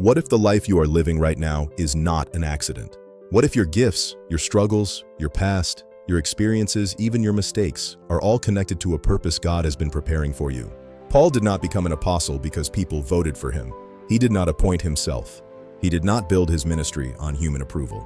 What if the life you are living right now is not an accident? What if your gifts, your struggles, your past, your experiences, even your mistakes, are all connected to a purpose God has been preparing for you? Paul did not become an apostle because people voted for him. He did not appoint himself. He did not build his ministry on human approval.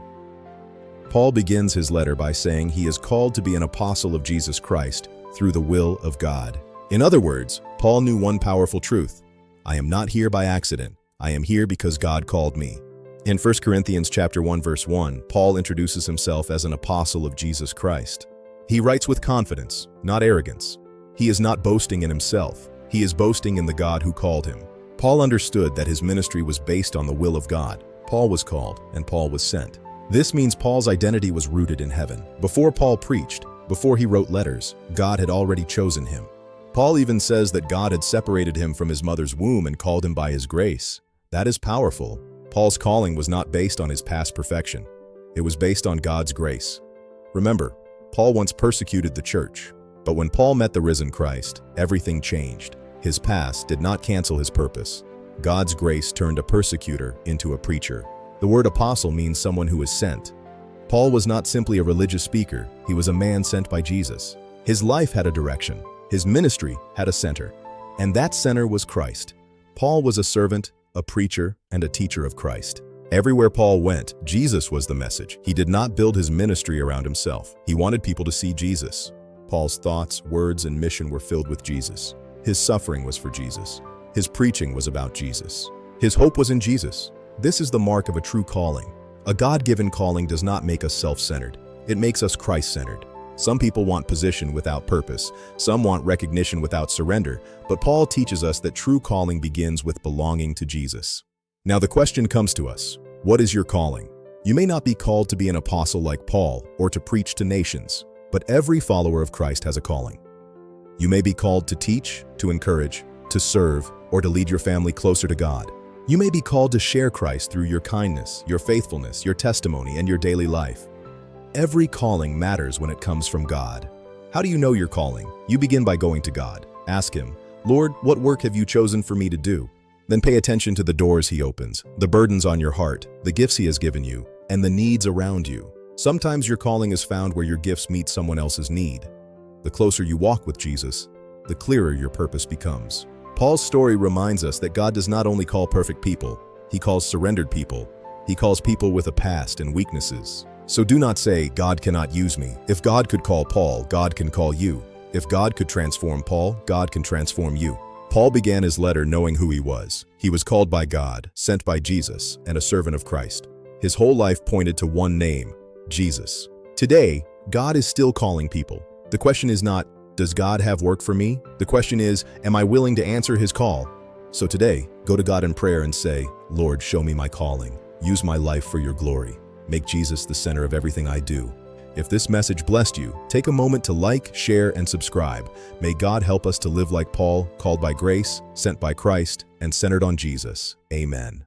Paul begins his letter by saying he is called to be an apostle of Jesus Christ through the will of God. In other words, Paul knew one powerful truth: I am not here by accident. I am here because God called me. In 1 Corinthians chapter 1 verse 1, Paul introduces himself as an apostle of Jesus Christ. He writes with confidence, not arrogance. He is not boasting in himself. He is boasting in the God who called him. Paul understood that his ministry was based on the will of God. Paul was called and Paul was sent. This means Paul's identity was rooted in heaven. Before Paul preached, before he wrote letters, God had already chosen him. Paul even says that God had separated him from his mother's womb and called him by his grace. That is powerful. Paul's calling was not based on his past perfection. It was based on God's grace. Remember, Paul once persecuted the church, but when Paul met the risen Christ, everything changed. His past did not cancel his purpose. God's grace turned a persecutor into a preacher. The word apostle means someone who is sent. Paul was not simply a religious speaker. He was a man sent by Jesus. His life had a direction. His ministry had a center. And that center was Christ. Paul was a servant, a preacher, and a teacher of Christ. Everywhere Paul went, Jesus was the message. He did not build his ministry around himself. He wanted people to see Jesus. Paul's thoughts, words, and mission were filled with Jesus. His suffering was for Jesus. His preaching was about Jesus. His hope was in Jesus. This is the mark of a true calling. A God-given calling does not make us self-centered. It makes us Christ-centered. Some people want position without purpose. Some want recognition without surrender. But Paul teaches us that true calling begins with belonging to Jesus. Now the question comes to us: what is your calling? You may not be called to be an apostle like Paul or to preach to nations, but every follower of Christ has a calling. You may be called to teach, to encourage, to serve, or to lead your family closer to God. You may be called to share Christ through your kindness, your faithfulness, your testimony, and your daily life. Every calling matters when it comes from God. How do you know your calling? You begin by going to God. Ask Him, Lord, what work have you chosen for me to do? Then pay attention to the doors He opens, the burdens on your heart, the gifts He has given you, and the needs around you. Sometimes your calling is found where your gifts meet someone else's need. The closer you walk with Jesus, the clearer your purpose becomes. Paul's story reminds us that God does not only call perfect people, He calls surrendered people. He calls people with a past and weaknesses. So do not say, God cannot use me. If God could call Paul, God can call you. If God could transform Paul, God can transform you. Paul began his letter knowing who he was. He was called by God, sent by Jesus, and a servant of Christ. His whole life pointed to one name, Jesus. Today, God is still calling people. The question is not, does God have work for me? The question is, am I willing to answer His call? So today, go to God in prayer and say, Lord, show me my calling. Use my life for your glory. Make Jesus the center of everything I do. If this message blessed you, take a moment to like, share, and subscribe. May God help us to live like Paul, called by grace, sent by Christ, and centered on Jesus. Amen.